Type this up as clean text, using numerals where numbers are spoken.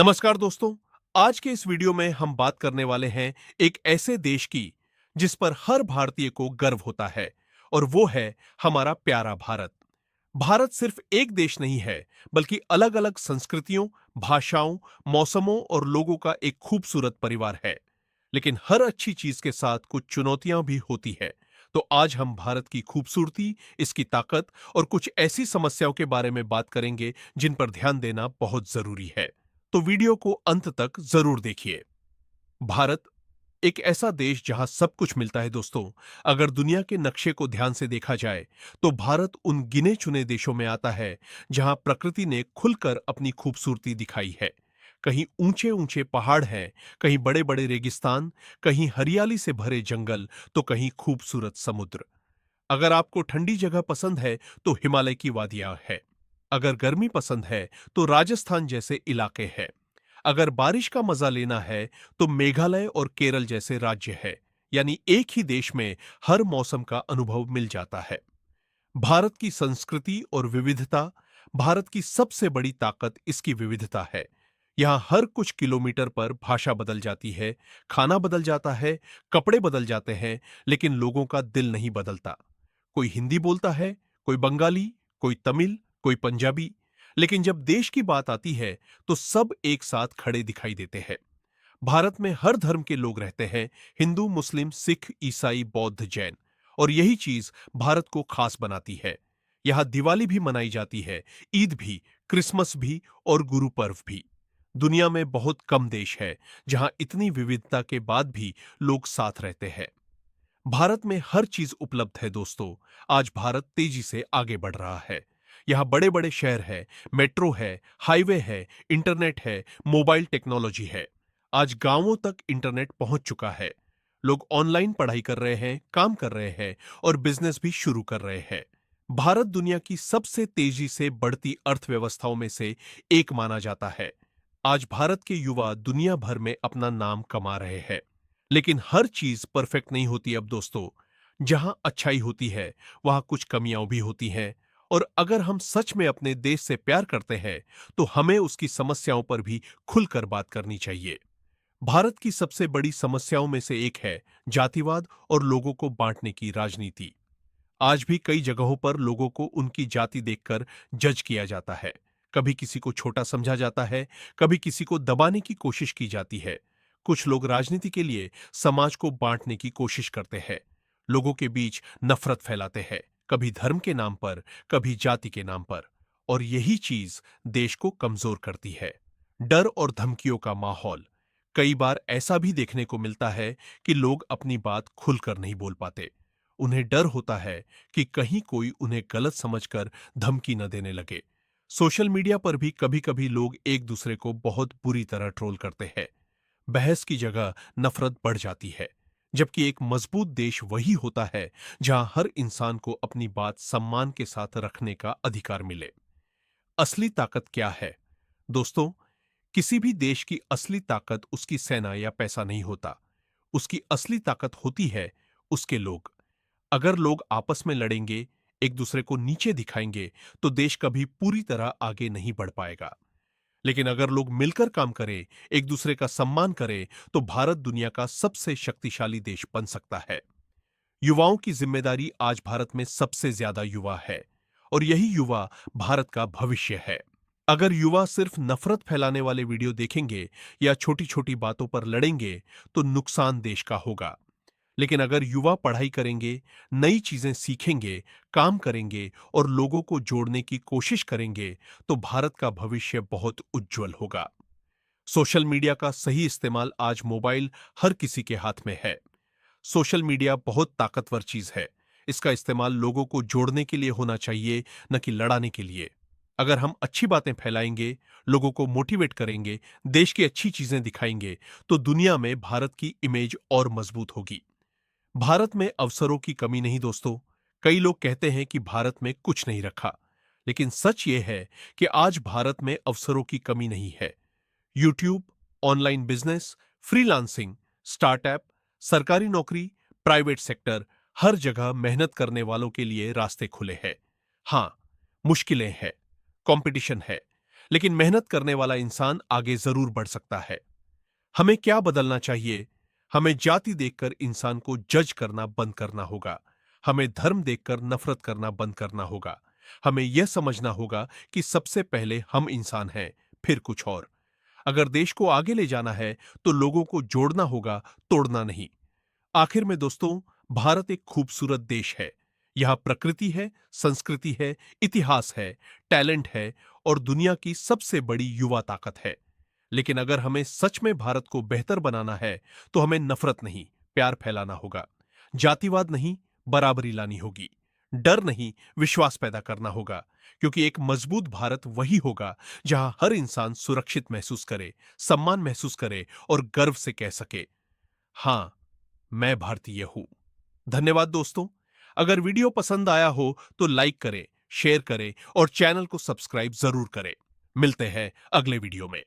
नमस्कार दोस्तों। आज के इस वीडियो में हम बात करने वाले हैं एक ऐसे देश की जिस पर हर भारतीय को गर्व होता है और वो है हमारा प्यारा भारत। भारत सिर्फ एक देश नहीं है, बल्कि अलग-अलग संस्कृतियों, भाषाओं, मौसमों और लोगों का एक खूबसूरत परिवार है। लेकिन हर अच्छी चीज के साथ कुछ चुनौतियां भी होती है। तो आज हम भारत की खूबसूरती, इसकी ताकत और कुछ ऐसी समस्याओं के बारे में बात करेंगे जिन पर ध्यान देना बहुत जरूरी है। तो वीडियो को अंत तक जरूर देखिए। भारत एक ऐसा देश जहां सब कुछ मिलता है दोस्तों। अगर दुनिया के नक्शे को ध्यान से देखा जाए तो भारत उन गिने चुने देशों में आता है जहां प्रकृति ने खुलकर अपनी खूबसूरती दिखाई है। कहीं ऊंचे ऊंचे पहाड़ हैं, कहीं बड़े बड़े रेगिस्तान, कहीं हरियाली से भरे जंगल, तो कहीं खूबसूरत समुद्र। अगर आपको ठंडी जगह पसंद है तो हिमालय की वादियां है। अगर गर्मी पसंद है तो राजस्थान जैसे इलाके हैं। अगर बारिश का मजा लेना है तो मेघालय और केरल जैसे राज्य है। यानी एक ही देश में हर मौसम का अनुभव मिल जाता है। भारत की संस्कृति और विविधता, भारत की सबसे बड़ी ताकत इसकी विविधता है। यहाँ हर कुछ किलोमीटर पर भाषा बदल जाती है, खाना बदल जाता है, कपड़े बदल जाते हैं, लेकिन लोगों का दिल नहीं बदलता। कोई हिंदी बोलता है, कोई बंगाली, कोई तमिल, कोई पंजाबी, लेकिन जब देश की बात आती है तो सब एक साथ खड़े दिखाई देते हैं। भारत में हर धर्म के लोग रहते हैं, हिंदू, मुस्लिम, सिख, ईसाई, बौद्ध, जैन। और यही चीज भारत को खास बनाती है। यहां दिवाली भी मनाई जाती है, ईद भी, क्रिसमस भी और गुरु पर्व भी। दुनिया में बहुत कम देश है जहां इतनी विविधता के बाद भी लोग साथ रहते हैं। भारत में हर चीज उपलब्ध है दोस्तों। आज भारत तेजी से आगे बढ़ रहा है। यहाँ बड़े बड़े शहर है, मेट्रो है, हाईवे है, इंटरनेट है, मोबाइल टेक्नोलॉजी है। आज गांवों तक इंटरनेट पहुंच चुका है। लोग ऑनलाइन पढ़ाई कर रहे हैं, काम कर रहे हैं और बिजनेस भी शुरू कर रहे हैं। भारत दुनिया की सबसे तेजी से बढ़ती अर्थव्यवस्थाओं में से एक माना जाता है। आज भारत के युवा दुनिया भर में अपना नाम कमा रहे हैं। लेकिन हर चीज परफेक्ट नहीं होती अब दोस्तों। जहां अच्छाई होती है वहां कुछ कमियां भी होती हैं। और अगर हम सच में अपने देश से प्यार करते हैं तो हमें उसकी समस्याओं पर भी खुलकर बात करनी चाहिए। भारत की सबसे बड़ी समस्याओं में से एक है जातिवाद और लोगों को बांटने की राजनीति। आज भी कई जगहों पर लोगों को उनकी जाति देखकर जज किया जाता है। कभी किसी को छोटा समझा जाता है, कभी किसी को दबाने की कोशिश की जाती है। कुछ लोग राजनीति के लिए समाज को बांटने की कोशिश करते हैं, लोगों के बीच नफरत फैलाते हैं, कभी धर्म के नाम पर, कभी जाति के नाम पर। और यही चीज देश को कमजोर करती है। डर और धमकियों का माहौल। कई बार ऐसा भी देखने को मिलता है कि लोग अपनी बात खुलकर नहीं बोल पाते। उन्हें डर होता है कि कहीं कोई उन्हें गलत समझकर धमकी न देने लगे। सोशल मीडिया पर भी कभी-कभी लोग एक दूसरे को बहुत बुरी तरह ट्रोल करते हैं। बहस की जगह नफरत बढ़ जाती है। जबकि एक मजबूत देश वही होता है जहां हर इंसान को अपनी बात सम्मान के साथ रखने का अधिकार मिले। असली ताकत क्या है दोस्तों? किसी भी देश की असली ताकत उसकी सेना या पैसा नहीं होता। उसकी असली ताकत होती है उसके लोग। अगर लोग आपस में लड़ेंगे, एक दूसरे को नीचे दिखाएंगे, तो देश कभी पूरी तरह आगे नहीं बढ़ पाएगा। लेकिन अगर लोग मिलकर काम करें, एक दूसरे का सम्मान करें, तो भारत दुनिया का सबसे शक्तिशाली देश बन सकता है। युवाओं की जिम्मेदारी। आज भारत में सबसे ज्यादा युवा है और यही युवा भारत का भविष्य है। अगर युवा सिर्फ नफरत फैलाने वाले वीडियो देखेंगे या छोटी छोटी बातों पर लड़ेंगे, तो नुकसान देश का होगा। लेकिन अगर युवा पढ़ाई करेंगे, नई चीजें सीखेंगे, काम करेंगे और लोगों को जोड़ने की कोशिश करेंगे, तो भारत का भविष्य बहुत उज्जवल होगा। सोशल मीडिया का सही इस्तेमाल। आज मोबाइल हर किसी के हाथ में है। सोशल मीडिया बहुत ताकतवर चीज है। इसका इस्तेमाल लोगों को जोड़ने के लिए होना चाहिए, न कि लड़ाने के लिए। अगर हम अच्छी बातें फैलाएंगे, लोगों को मोटिवेट करेंगे, देश की अच्छी चीजें दिखाएंगे, तो दुनिया में भारत की इमेज और मजबूत होगी। भारत में अवसरों की कमी नहीं दोस्तों। कई लोग कहते हैं कि भारत में कुछ नहीं रखा, लेकिन सच ये है कि आज भारत में अवसरों की कमी नहीं है। YouTube, online business, freelancing, startup, सरकारी नौकरी, प्राइवेट सेक्टर, हर जगह मेहनत करने वालों के लिए रास्ते खुले हैं। हाँ, मुश्किलें हैं, कंपटीशन है, लेकिन मेहनत करने वाला इंसान आगे जरूर बढ़ सकता है। हमें क्या बदलना चाहिए? हमें जाति देखकर इंसान को जज करना बंद करना होगा। हमें धर्म देखकर नफरत करना बंद करना होगा। हमें यह समझना होगा कि सबसे पहले हम इंसान हैं, फिर कुछ और। अगर देश को आगे ले जाना है तो लोगों को जोड़ना होगा, तोड़ना नहीं। आखिर में दोस्तों, भारत एक खूबसूरत देश है। यहाँ प्रकृति है, संस्कृति है, इतिहास है, टैलेंट है और दुनिया की सबसे बड़ी युवा ताकत है। लेकिन अगर हमें सच में भारत को बेहतर बनाना है तो हमें नफरत नहीं, प्यार फैलाना होगा। जातिवाद नहीं, बराबरी लानी होगी। डर नहीं, विश्वास पैदा करना होगा। क्योंकि एक मजबूत भारत वही होगा जहां हर इंसान सुरक्षित महसूस करे, सम्मान महसूस करे और गर्व से कह सके, हां, मैं भारतीय हूं। धन्यवाद दोस्तों। अगर वीडियो पसंद आया हो तो लाइक करें, शेयर करें और चैनल को सब्सक्राइब जरूर करें। मिलते हैं अगले वीडियो में।